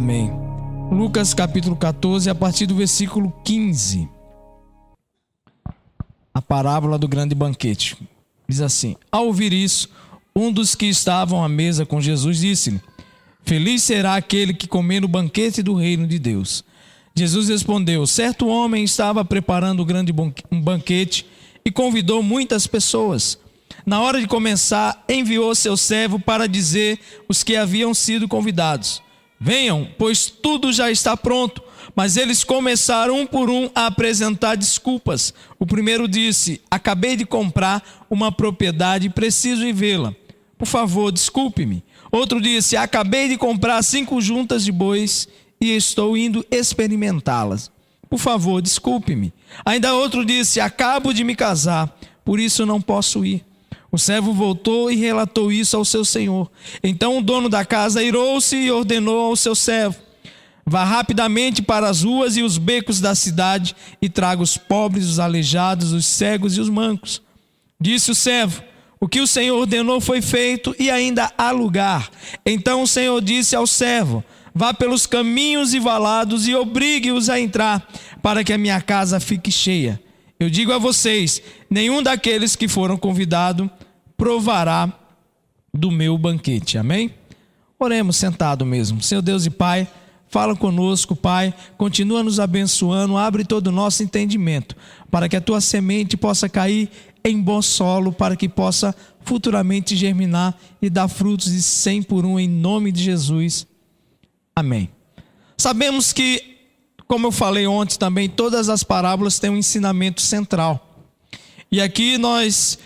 Amém. Lucas capítulo 14, a partir do versículo 15. A parábola do grande banquete. Diz assim: ao ouvir isso, um dos que estavam à mesa com Jesus disse-lhe: feliz será aquele que comer no banquete do reino de Deus. Jesus respondeu: certo homem estava preparando um banquete e convidou muitas pessoas. Na hora de começar, enviou seu servo para dizer os que haviam sido convidados: venham, pois tudo já está pronto. Mas eles começaram um por um a apresentar desculpas. O primeiro disse: acabei de comprar uma propriedade e preciso ir vê-la. Por favor, desculpe-me. Outro disse: acabei de comprar 5 juntas de bois e estou indo experimentá-las. Por favor, desculpe-me. Ainda outro disse: acabo de me casar, por isso não posso ir. O servo voltou e relatou isso ao seu senhor. Então o dono da casa irou-se e ordenou ao seu servo: vá rapidamente para as ruas e os becos da cidade e traga os pobres, os aleijados, os cegos e os mancos. Disse o servo: o que o Senhor ordenou foi feito e ainda há lugar. Então o Senhor disse ao servo: vá pelos caminhos e valados e obrigue-os a entrar, para que a minha casa fique cheia. Eu digo a vocês, nenhum daqueles que foram convidados provará do meu banquete. Amém? Oremos sentado mesmo. Senhor Deus e Pai, fala conosco, Pai, continua nos abençoando, abre todo o nosso entendimento, para que a Tua semente possa cair em bom solo, para que possa futuramente germinar e dar frutos de 100 por 1, em nome de Jesus. Amém. Sabemos que, como eu falei ontem também, todas as parábolas têm um ensinamento central. E aqui nós,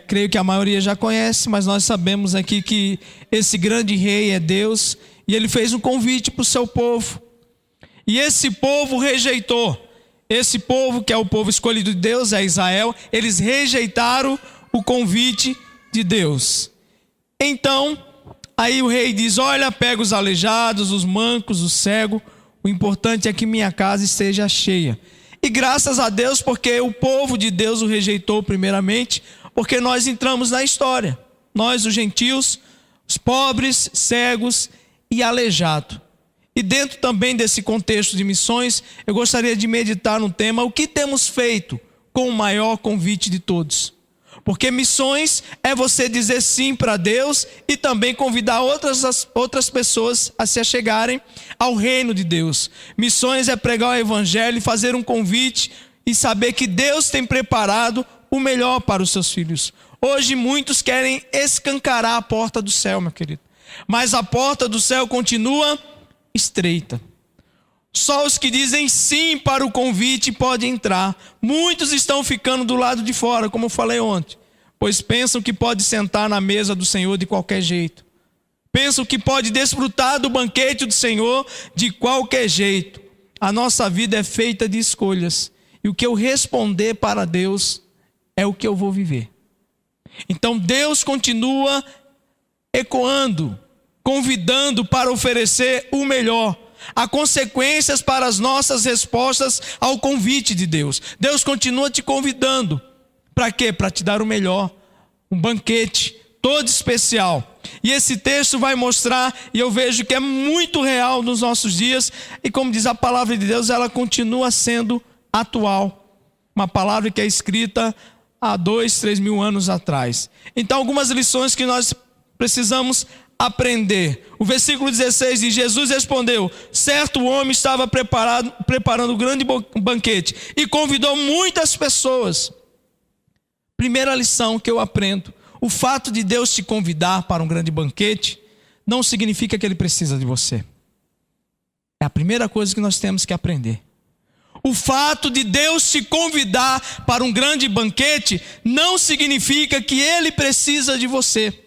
creio que a maioria já conhece, mas nós sabemos aqui que esse grande rei é Deus, e ele fez um convite para o seu povo. E esse povo rejeitou. Esse povo, que é o povo escolhido de Deus, é Israel, eles rejeitaram o convite de Deus. Então, aí o rei diz: olha, pega os aleijados, os mancos, os cegos, o importante é que minha casa esteja cheia. E graças a Deus, porque o povo de Deus o rejeitou primeiramente, porque nós entramos na história. Nós, os gentios, os pobres, cegos e aleijados. E dentro também desse contexto de missões, eu gostaria de meditar no tema: o que temos feito com o maior convite de todos? Porque missões é você dizer sim para Deus e também convidar outras pessoas a se achegarem ao reino de Deus. Missões é pregar o evangelho, fazer um convite e saber que Deus tem preparado o melhor para os seus filhos. Hoje muitos querem escancarar a porta do céu, meu querido. Mas a porta do céu continua estreita. Só os que dizem sim para o convite podem entrar. Muitos estão ficando do lado de fora, como eu falei ontem, pois pensam que pode sentar na mesa do Senhor de qualquer jeito. Pensam que pode desfrutar do banquete do Senhor de qualquer jeito. A nossa vida é feita de escolhas. E o que eu responder para Deus é o que eu vou viver. Então Deus continua ecoando, convidando para oferecer o melhor. Há consequências para as nossas respostas ao convite de Deus. Deus continua te convidando. Para quê? Para te dar o melhor. Um banquete todo especial. E esse texto vai mostrar, e eu vejo que é muito real nos nossos dias. E como diz a palavra de Deus, ela continua sendo atual. Uma palavra que é escrita há 2, 3 mil anos atrás. Então, algumas lições que nós precisamos aprender. O versículo 16 diz: Jesus respondeu: certo homem estava preparando um grande banquete e convidou muitas pessoas. Primeira lição que eu aprendo: o fato de Deus te convidar para um grande banquete não significa que Ele precisa de você. É a primeira coisa que nós temos que aprender. O fato de Deus te convidar para um grande banquete não significa que Ele precisa de você.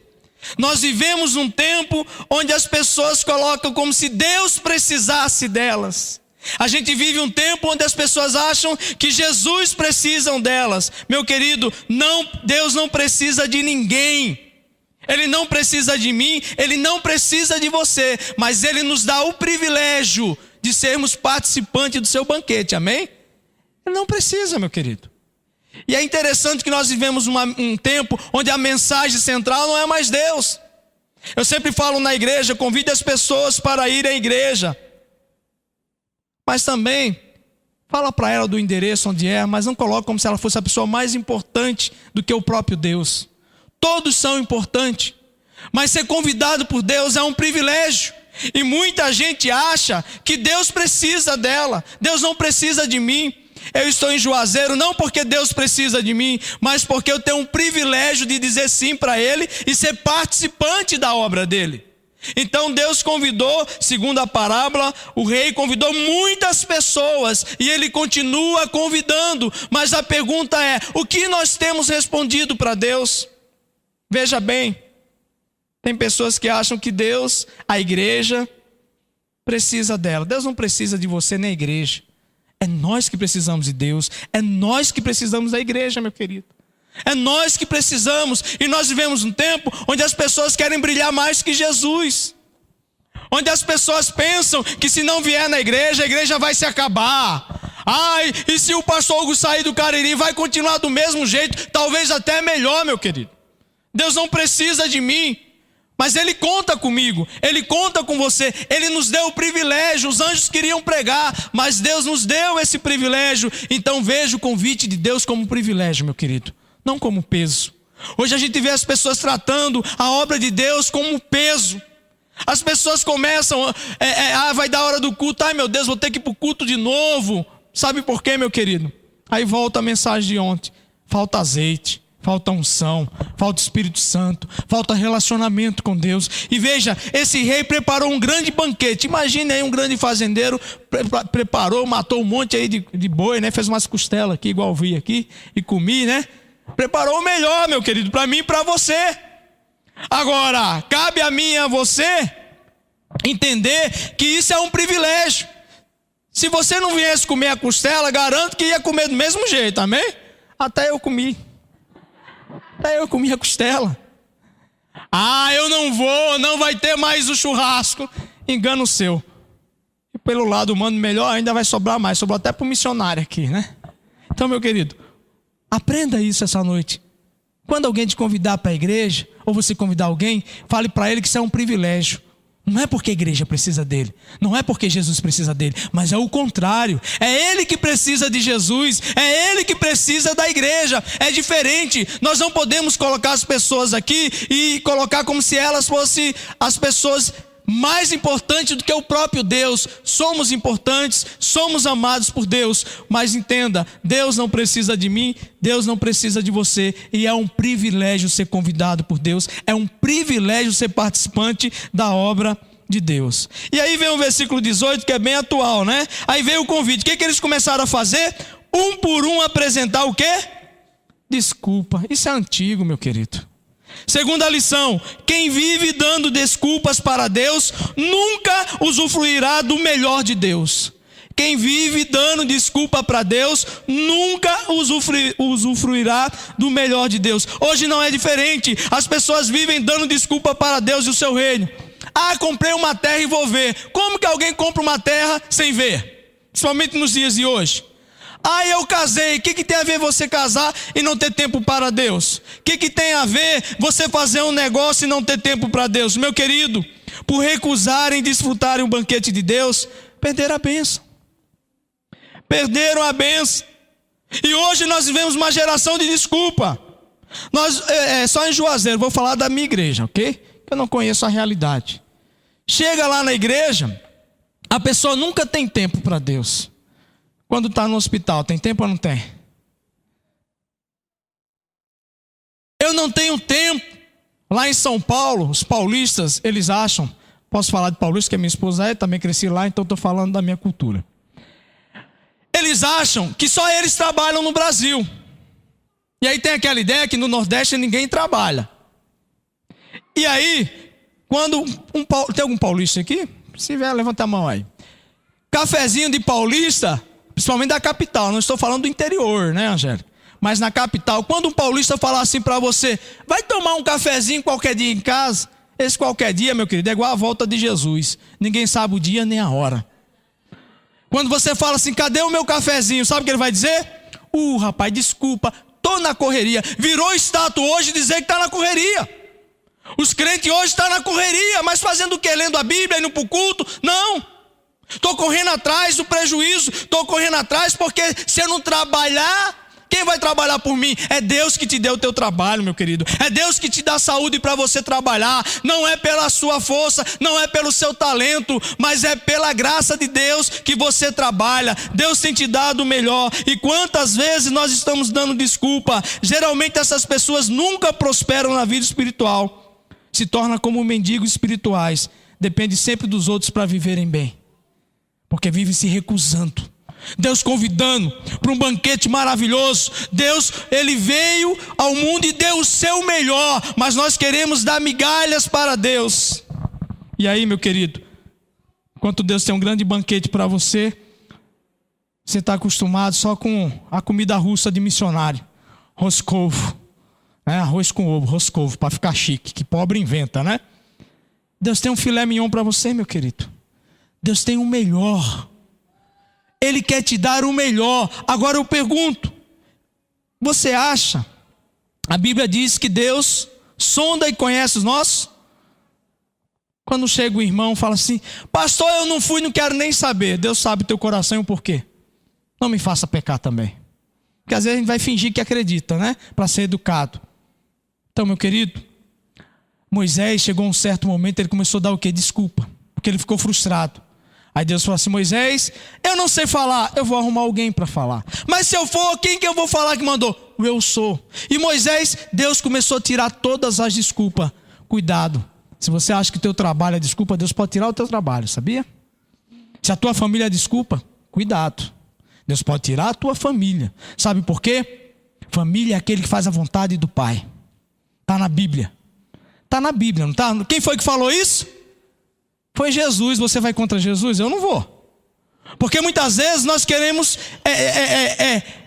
Nós vivemos um tempo onde as pessoas colocam como se Deus precisasse delas. A gente vive um tempo onde as pessoas acham que Jesus precisa delas. Meu querido, não, Deus não precisa de ninguém. Ele não precisa de mim, Ele não precisa de você. Mas Ele nos dá o privilégio de sermos participantes do seu banquete, amém? Ele não precisa, meu querido. E é interessante que nós vivemos um tempo onde a mensagem central não é mais Deus. Eu sempre falo na igreja: convide as pessoas para ir à igreja. Mas também, fala para ela do endereço onde é, mas não coloca como se ela fosse a pessoa mais importante do que o próprio Deus. Todos são importantes, mas ser convidado por Deus é um privilégio. E muita gente acha que Deus precisa dela. Deus não precisa de mim. Eu estou em Juazeiro não porque Deus precisa de mim, mas porque eu tenho um privilégio de dizer sim para Ele e ser participante da obra dEle. Então Deus convidou, segundo a parábola, o rei convidou muitas pessoas e Ele continua convidando. Mas a pergunta é, o que nós temos respondido para Deus? Veja bem, tem pessoas que acham que Deus, a igreja, precisa dela. Deus não precisa de você nem a igreja. É nós que precisamos de Deus. É nós que precisamos da igreja, meu querido. É nós que precisamos. E nós vivemos um tempo onde as pessoas querem brilhar mais que Jesus. Onde as pessoas pensam que se não vier na igreja, a igreja vai se acabar. Ai, e se o pastor Hugo sair do Cariri, vai continuar do mesmo jeito, talvez até melhor, meu querido. Deus não precisa de mim, mas Ele conta comigo, Ele conta com você. Ele nos deu o privilégio. Os anjos queriam pregar, mas Deus nos deu esse privilégio. Então veja o convite de Deus como privilégio, meu querido, não como peso. Hoje a gente vê as pessoas tratando a obra de Deus como peso. As pessoas começam, vai dar a hora do culto, ai meu Deus, vou ter que ir para o culto de novo. Sabe por quê, meu querido? Aí volta a mensagem de ontem, falta azeite, falta unção, falta Espírito Santo, falta relacionamento com Deus. E veja, esse rei preparou um grande banquete. Imagine aí um grande fazendeiro, preparou, matou um monte aí de boi, né? Fez umas costelas aqui, igual eu vi aqui, e comi, né? Preparou o melhor, meu querido, para mim e para você. Agora, cabe a mim e a você entender que isso é um privilégio. Se você não viesse comer a costela, garanto que ia comer do mesmo jeito, amém? Até eu comi a costela. Ah, eu não vou, não vai ter mais o churrasco. Engano seu. E pelo lado humano, melhor ainda vai sobrar mais. Sobrou até para o missionário aqui, né? Então, meu querido, aprenda isso essa noite. Quando alguém te convidar para a igreja, ou você convidar alguém, fale para ele que isso é um privilégio. Não é porque a igreja precisa dele, não é porque Jesus precisa dele, mas é o contrário. É ele que precisa de Jesus, é ele que precisa da igreja. É diferente. Nós não podemos colocar as pessoas aqui e colocar como se elas fossem as pessoas mais importantes do que o próprio Deus. Somos importantes, somos amados por Deus, mas entenda, Deus não precisa de mim, Deus não precisa de você, e é um privilégio ser convidado por Deus, é um privilégio ser participante da obra de Deus. E aí vem o versículo 18, que é bem atual, né? Aí veio o convite. O que eles começaram a fazer? Um por um apresentar o quê? Desculpa. Isso é antigo, meu querido. Segunda lição, quem vive dando desculpas para Deus nunca usufruirá do melhor de Deus. Quem vive dando desculpa para Deus nunca usufruirá do melhor de Deus. Hoje não é diferente. As pessoas vivem dando desculpa para Deus e o seu reino. Ah, comprei uma terra e vou ver. Como que alguém compra uma terra sem ver? Principalmente nos dias de hoje. Ah, eu casei. O que tem a ver você casar e não ter tempo para Deus? O que tem a ver você fazer um negócio e não ter tempo para Deus? Meu querido, por recusarem desfrutarem o banquete de Deus, perderam a bênção. Perderam a bênção. E hoje nós vivemos uma geração de desculpa. Só em Juazeiro, vou falar da minha igreja, ok? Eu não conheço a realidade. Chega lá na igreja, a pessoa nunca tem tempo para Deus. Quando está no hospital, tem tempo ou não tem? Eu não tenho tempo. Lá em São Paulo, os paulistas, eles acham, posso falar de paulista, que a minha esposa é, também cresci lá, então estou falando da minha cultura. Eles acham que só eles trabalham no Brasil. E aí tem aquela ideia que no Nordeste ninguém trabalha. E aí, quando tem algum paulista aqui? Se vier, levanta a mão aí. Cafezinho de paulista, principalmente da capital, não estou falando do interior, né, Angélica? Mas na capital, quando um paulista falar assim para você, vai tomar um cafezinho qualquer dia em casa, esse qualquer dia, meu querido, é igual a volta de Jesus. Ninguém sabe o dia nem a hora. Quando você fala assim, cadê o meu cafezinho? Sabe o que ele vai dizer? Rapaz, desculpa, tô na correria. Virou status hoje dizer que está na correria. Os crentes hoje estão na correria, mas fazendo o quê? Lendo a Bíblia, indo para o culto? Não. Estou correndo atrás do prejuízo, estou correndo atrás porque se eu não trabalhar, quem vai trabalhar por mim? É Deus que te deu o teu trabalho, meu querido. É Deus que te dá saúde para você trabalhar. Não é pela sua força, não é pelo seu talento, mas é pela graça de Deus que você trabalha. Deus tem te dado o melhor. E quantas vezes nós estamos dando desculpa? Geralmente essas pessoas nunca prosperam na vida espiritual. Se tornam como mendigos espirituais. Depende sempre dos outros para viverem bem. Porque vivem se recusando. Deus convidando para um banquete maravilhoso. Deus, Ele veio ao mundo e deu o seu melhor, mas nós queremos dar migalhas para Deus. E aí, meu querido, enquanto Deus tem um grande banquete para você, você está acostumado só com a comida russa de missionário, roscovo, né? Arroz com ovo, roscovo, para ficar chique, que pobre inventa, né? Deus tem um filé mignon para você, meu querido. Deus tem o melhor. Ele quer te dar o melhor. Agora eu pergunto, você acha? A Bíblia diz que Deus sonda e conhece os nossos? Quando chega o irmão e fala assim, pastor, eu não fui, não quero nem saber. Deus sabe o teu coração e o porquê. Não me faça pecar também. Porque às vezes a gente vai fingir que acredita, né? Para ser educado. Então, meu querido, Moisés chegou a um certo momento, ele começou a dar o quê? Desculpa. Porque ele ficou frustrado. Aí Deus falou assim, Moisés, eu não sei falar, eu vou arrumar alguém para falar. Mas se eu for, quem que eu vou falar que mandou? O eu sou. E Moisés, Deus começou a tirar todas as desculpas. Cuidado, se você acha que o teu trabalho é desculpa, Deus pode tirar o teu trabalho, sabia? Se a tua família é desculpa, cuidado. Deus pode tirar a tua família. Sabe por quê? Família é aquele que faz a vontade do Pai. Está na Bíblia. Está na Bíblia, não está? Quem foi que falou isso? Foi Jesus. Você vai contra Jesus? Eu não vou. Porque muitas vezes nós queremos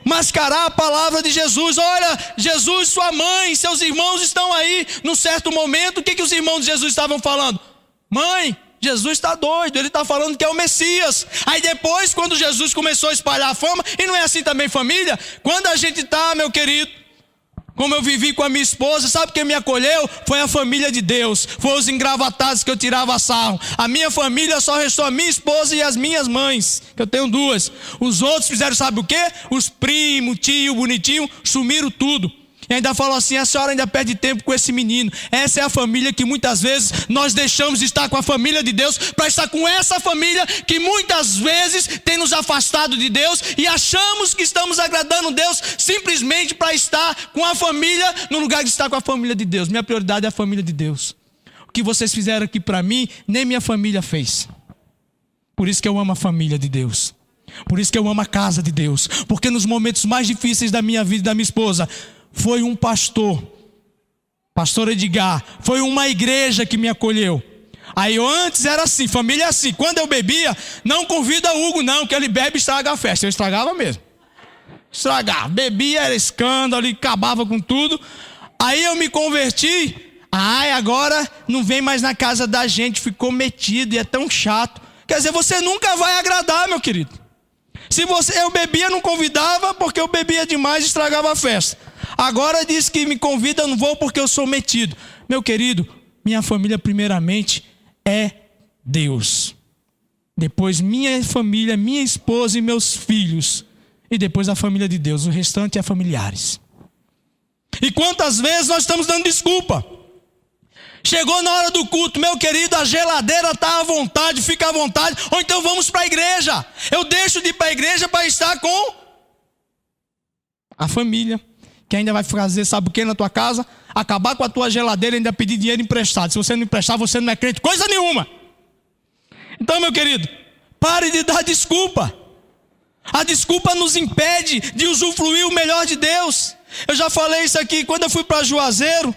mascarar a palavra de Jesus. Olha, Jesus, sua mãe, seus irmãos estão aí. Num certo momento, o que os irmãos de Jesus estavam falando? Mãe, Jesus está doido, ele está falando que é o Messias. Aí depois, quando Jesus começou a espalhar a fama, e não é assim também família? Quando a gente está, meu querido, como eu vivi com a minha esposa, sabe quem me acolheu? Foi a família de Deus. Foi os engravatados que eu tirava sarro. A minha família só restou a minha esposa e as minhas mães, que eu tenho duas. Os outros fizeram sabe o quê? Os primos, tio, bonitinho, sumiram tudo. E ainda falou assim, a senhora ainda perde tempo com esse menino. Essa é a família que muitas vezes nós deixamos de estar com a família de Deus para estar com essa família que muitas vezes tem nos afastado de Deus e achamos que estamos agradando Deus simplesmente para estar com a família no lugar de estar com a família de Deus. Minha prioridade é a família de Deus. O que vocês fizeram aqui para mim, nem minha família fez. Por isso que eu amo a família de Deus. Por isso que eu amo a casa de Deus. Porque nos momentos mais difíceis da minha vida e da minha esposa, foi um pastor Edgar, foi uma igreja que me acolheu. Aí eu antes era assim, família é assim, quando eu bebia, não convida o Hugo não, que ele bebe e estraga a festa. Eu estragava mesmo, estragava, bebia, era escândalo, e acabava com tudo. Aí eu me converti, agora não vem mais na casa da gente, ficou metido e é tão chato. Quer dizer, você nunca vai agradar, meu querido. Se eu bebia, não convidava, porque eu bebia demais e estragava a festa. Agora diz que me convida, eu não vou porque eu sou metido. Meu querido, minha família primeiramente é Deus. Depois minha família, minha esposa e meus filhos. E depois a família de Deus, o restante é familiares. E quantas vezes nós estamos dando desculpa? Chegou na hora do culto, meu querido, a geladeira está à vontade, fica à vontade. Ou então vamos para a igreja. Eu deixo de ir para a igreja para estar com a família. Que ainda vai fazer, sabe o que na tua casa? Acabar com a tua geladeira e ainda pedir dinheiro emprestado. Se você não emprestar, você não é crente, coisa nenhuma. Então, meu querido, pare de dar desculpa. A desculpa nos impede de usufruir o melhor de Deus. Eu já falei isso aqui, quando eu fui para Juazeiro,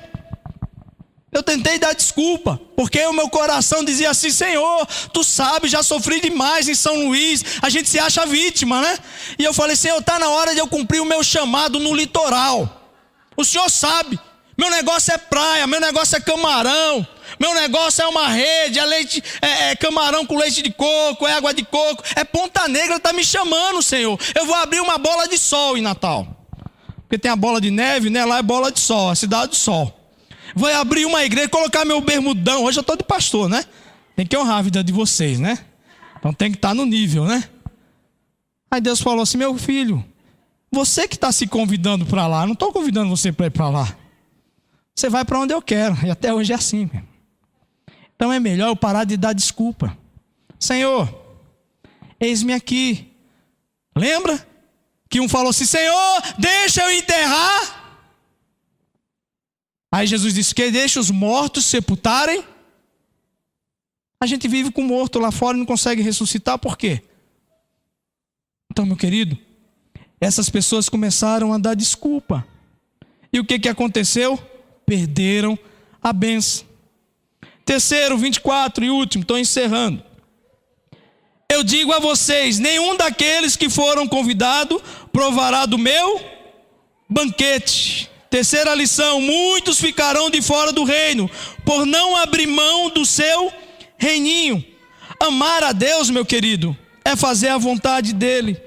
eu tentei dar desculpa, porque o meu coração dizia assim, Senhor, tu sabe, já sofri demais em São Luís, a gente se acha vítima, né? E eu falei, Senhor, está na hora de eu cumprir o meu chamado no litoral. O Senhor sabe, meu negócio é praia, meu negócio é camarão, meu negócio é uma rede, é leite, é camarão com leite de coco, é água de coco, é Ponta Negra, está me chamando, Senhor. Eu vou abrir uma bola de sol em Natal, porque tem a bola de neve, né? Lá é bola de sol, a cidade do sol. Vou abrir uma igreja, colocar meu bermudão. Hoje eu estou de pastor, né? Tem que honrar a vida de vocês, né? Então tem que estar no nível, né? Aí Deus falou assim: meu filho, você que está se convidando para lá, eu não estou convidando você para ir para lá. Você vai para onde eu quero, e até hoje é assim. Então é melhor eu parar de dar desculpa. Senhor, eis-me aqui. Lembra que um falou assim: Senhor, deixa eu enterrar. Aí Jesus disse que deixa os mortos sepultarem. A gente vive com morto lá fora e não consegue ressuscitar, por quê? Então, meu querido, essas pessoas começaram a dar desculpa. E o que aconteceu? Perderam a bênção. Terceiro, 24 e último, estou encerrando. Eu digo a vocês: nenhum daqueles que foram convidados provará do meu banquete. Terceira lição: muitos ficarão de fora do reino, por não abrir mão do seu reininho. Amar a Deus, meu querido, é fazer a vontade dele.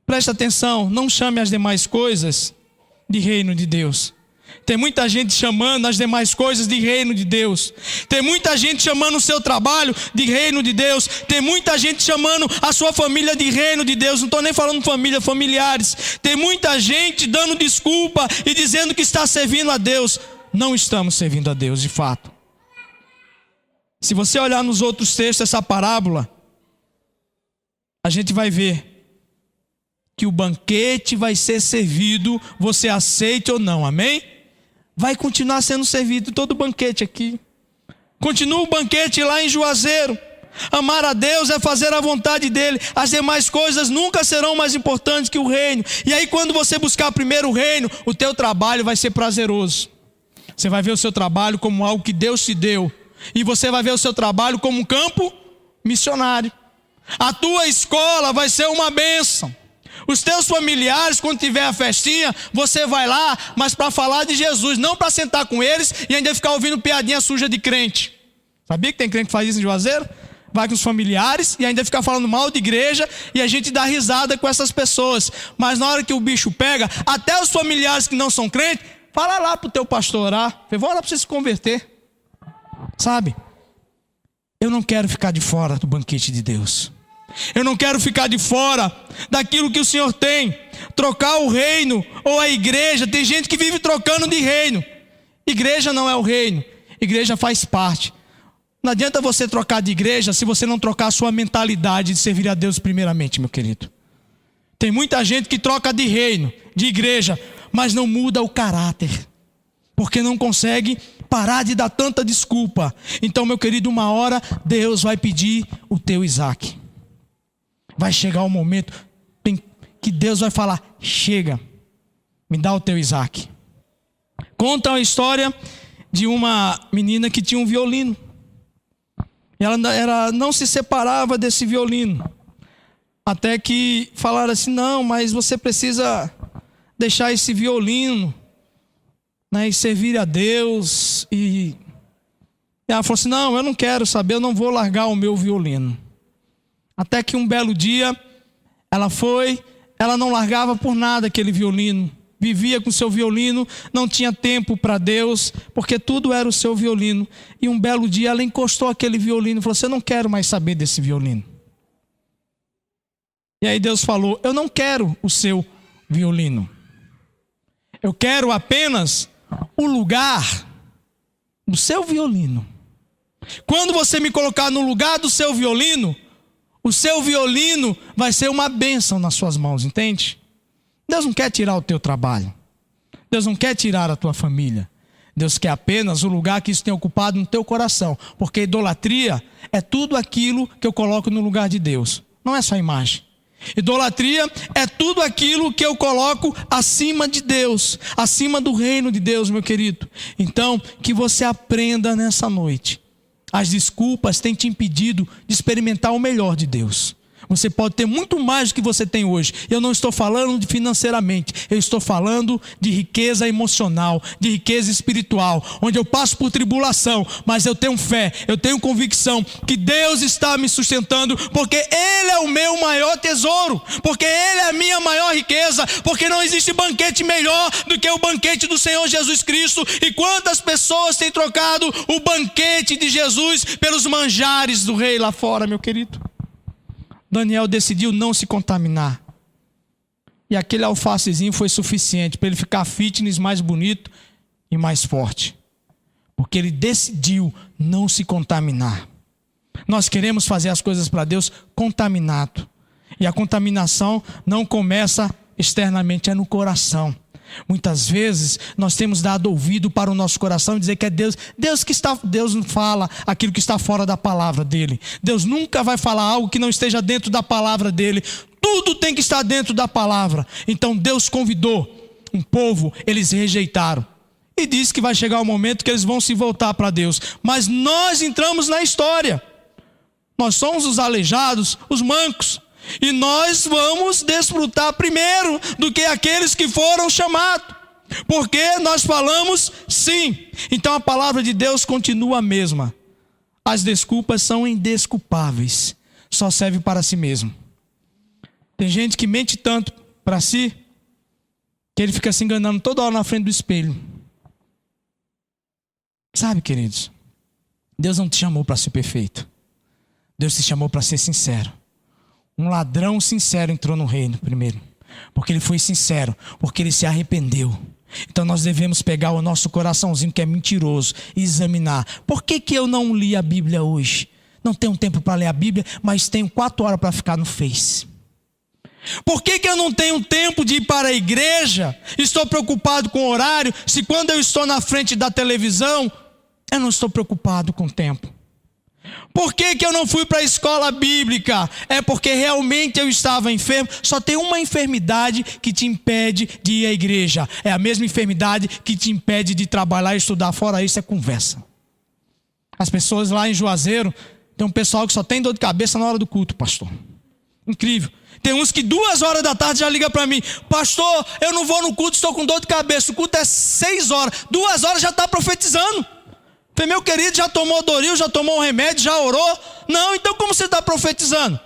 Presta atenção, não chame as demais coisas de reino de Deus. Tem muita gente chamando as demais coisas de reino de Deus. Tem muita gente chamando o seu trabalho de reino de Deus. Tem muita gente chamando a sua família de reino de Deus. Não estou nem falando família, familiares. Tem muita gente dando desculpa e dizendo que está servindo a Deus. Não estamos servindo a Deus, de fato. Se você olhar nos outros textos essa parábola, a gente vai ver que o banquete vai ser servido, você aceite ou não, amém? Vai continuar sendo servido todo o banquete aqui. Continua o banquete lá em Juazeiro. Amar a Deus é fazer a vontade dele. As demais coisas nunca serão mais importantes que o reino. E aí quando você buscar primeiro o reino, o teu trabalho vai ser prazeroso. Você vai ver o seu trabalho como algo que Deus te deu. E você vai ver o seu trabalho como um campo missionário. A tua escola vai ser uma bênção. Os teus familiares, quando tiver a festinha, você vai lá, mas para falar de Jesus, não para sentar com eles e ainda ficar ouvindo piadinha suja de crente. Sabia que tem crente que faz isso em Juazeiro? Vai com os familiares e ainda fica falando mal de igreja e a gente dá risada com essas pessoas. Mas na hora que o bicho pega, até os familiares que não são crentes, fala lá pro teu pastor orar. Vou lá para você se converter. Sabe? Eu não quero ficar de fora do banquete de Deus. Eu não quero ficar de fora daquilo que o Senhor tem. Trocar o reino ou a igreja. Tem gente que vive trocando de reino. Igreja não é o reino. Igreja faz parte. Não adianta você trocar de igreja se você não trocar a sua mentalidade de servir a Deus primeiramente, meu querido. Tem muita gente que troca de reino, de igreja, mas não muda o caráter. Porque não consegue parar de dar tanta desculpa. Então, meu querido, uma hora Deus vai pedir o teu Isaac. Vai chegar o momento que Deus vai falar: chega, me dá o teu Isaac. Conta a história de uma menina que tinha um violino. E ela não se separava desse violino. Até que falaram assim: não, mas você precisa deixar esse violino, né, e servir a Deus. E ela falou assim: não, eu não quero saber, eu não vou largar o meu violino. Até que um belo dia, ela não largava por nada aquele violino. Vivia com seu violino, não tinha tempo para Deus, porque tudo era o seu violino. E um belo dia ela encostou aquele violino e falou assim: eu não quero mais saber desse violino. E aí Deus falou: eu não quero o seu violino. Eu quero apenas o lugar do seu violino. Quando você me colocar no lugar do seu violino, o seu violino vai ser uma bênção nas suas mãos, entende? Deus não quer tirar o teu trabalho. Deus não quer tirar a tua família. Deus quer apenas o lugar que isso tem ocupado no teu coração. Porque idolatria é tudo aquilo que eu coloco no lugar de Deus. Não é só imagem. Idolatria é tudo aquilo que eu coloco acima de Deus, acima do reino de Deus, meu querido. Então, que você aprenda nessa noite. As desculpas têm te impedido de experimentar o melhor de Deus. Você pode ter muito mais do que você tem hoje. Eu não estou falando de financeiramente. Eu estou falando de riqueza emocional, de riqueza espiritual. Onde eu passo por tribulação, mas eu tenho fé, eu tenho convicção que Deus está me sustentando. Porque Ele é o meu maior tesouro. Porque Ele é a minha maior riqueza. Porque não existe banquete melhor do que o banquete do Senhor Jesus Cristo. E quantas pessoas têm trocado o banquete de Jesus pelos manjares do rei lá fora, meu querido? Daniel decidiu não se contaminar. E aquele alfacezinho foi suficiente para ele ficar fitness, mais bonito e mais forte. Porque ele decidiu não se contaminar. Nós queremos fazer as coisas para Deus contaminado. E a contaminação não começa externamente, é no coração. Muitas vezes nós temos dado ouvido para o nosso coração e dizer que é Deus. Deus não fala aquilo que está fora da palavra dele. Deus nunca vai falar algo que não esteja dentro da palavra dele. Tudo tem que estar dentro da palavra. Então Deus convidou um povo, eles rejeitaram. E disse que vai chegar o momento que eles vão se voltar para Deus. Mas nós entramos na história. Nós somos os aleijados, os mancos. E nós vamos desfrutar primeiro do que aqueles que foram chamados. Porque nós falamos sim. Então a palavra de Deus continua a mesma. As desculpas são indesculpáveis. Só serve para si mesmo. Tem gente que mente tanto para si, que ele fica se enganando toda hora na frente do espelho. Sabe, queridos, Deus não te chamou para ser perfeito. Deus te chamou para ser sincero. Um ladrão sincero entrou no reino primeiro. Porque ele foi sincero, porque ele se arrependeu. Então nós devemos pegar o nosso coraçãozinho que é mentiroso e examinar. Por que eu não li a Bíblia hoje? Não tenho tempo para ler a Bíblia, mas tenho 4 horas para ficar no Face. Por que eu não tenho tempo de ir para a igreja? Estou preocupado com o horário, se quando eu estou na frente da televisão, eu não estou preocupado com o tempo. Por que eu não fui para a escola bíblica? É porque realmente eu estava enfermo. Só tem uma enfermidade que te impede de ir à igreja. É a mesma enfermidade que te impede de trabalhar e estudar. Fora isso é conversa. As pessoas lá em Juazeiro, tem um pessoal que só tem dor de cabeça na hora do culto, pastor. Incrível. Tem uns que 2 horas da tarde já ligam para mim: pastor, eu não vou no culto, estou com dor de cabeça. O culto é 6 horas. 2 horas já está profetizando. Falei: meu querido, já tomou Doril, já tomou um remédio, já orou? Não, então como você está profetizando?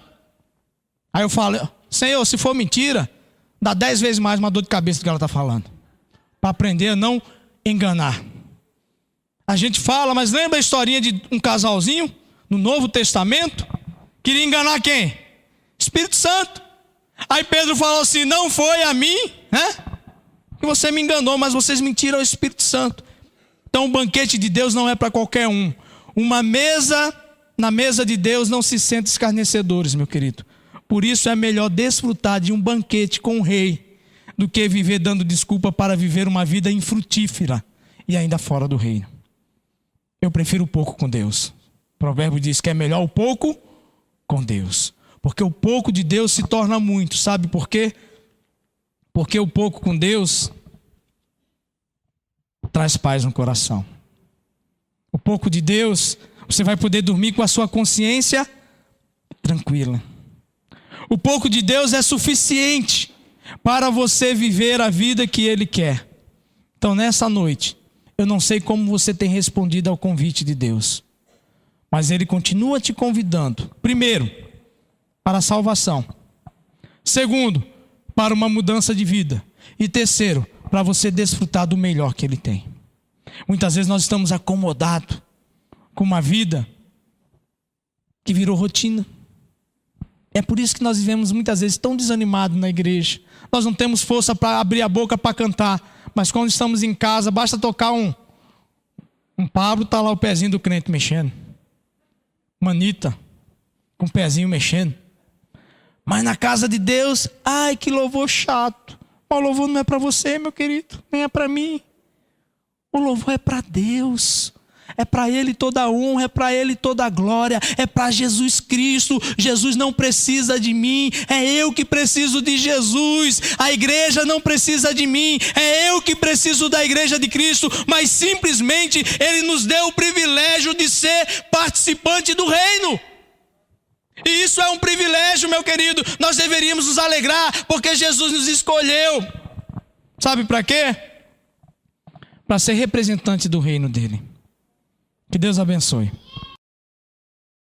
Aí eu falo: Senhor, se for mentira, dá 10 vezes mais uma dor de cabeça do que ela está falando. Para aprender a não enganar. A gente fala, mas lembra a historinha de um casalzinho no Novo Testamento? Queria enganar quem? Espírito Santo. Aí Pedro falou assim: não foi a mim, né? Que você me enganou, mas vocês mentiram ao Espírito Santo. Então o banquete de Deus não é para qualquer um. Na mesa de Deus não se sentem escarnecedores, meu querido. Por isso é melhor desfrutar de um banquete com o rei do que viver dando desculpa para viver uma vida infrutífera e ainda fora do reino. Eu prefiro o pouco com Deus. O provérbio diz que é melhor o pouco com Deus. Porque o pouco de Deus se torna muito. Sabe por quê? Porque o pouco com Deus traz paz no coração. O pouco de Deus, você vai poder dormir com a sua consciência tranquila. O pouco de Deus é suficiente para você viver a vida que Ele quer. Então nessa noite, eu não sei como você tem respondido ao convite de Deus. Mas Ele continua te convidando. Primeiro, para a salvação. Segundo, para uma mudança de vida. E terceiro, para você desfrutar do melhor que Ele tem. Muitas vezes nós estamos acomodados com uma vida que virou rotina. É por isso que nós vivemos muitas vezes tão desanimados na igreja. Nós não temos força para abrir a boca para cantar. Mas quando estamos em casa, basta tocar um Pablo, está lá o pezinho do crente mexendo. Manita, com o pezinho mexendo. Mas na casa de Deus, ai, que louvor chato. O louvor não é para você, meu querido, nem é para mim. O louvor é para Deus. É para Ele toda a honra, é para Ele toda a glória, é para Jesus Cristo. Jesus não precisa de mim, é eu que preciso de Jesus. A igreja não precisa de mim, é eu que preciso da igreja de Cristo. Mas simplesmente Ele nos deu o privilégio de ser participante do reino. E isso é um privilégio, meu querido. Nós deveríamos nos alegrar, porque Jesus nos escolheu. Sabe para quê? Para ser representante do reino dele. Que Deus abençoe.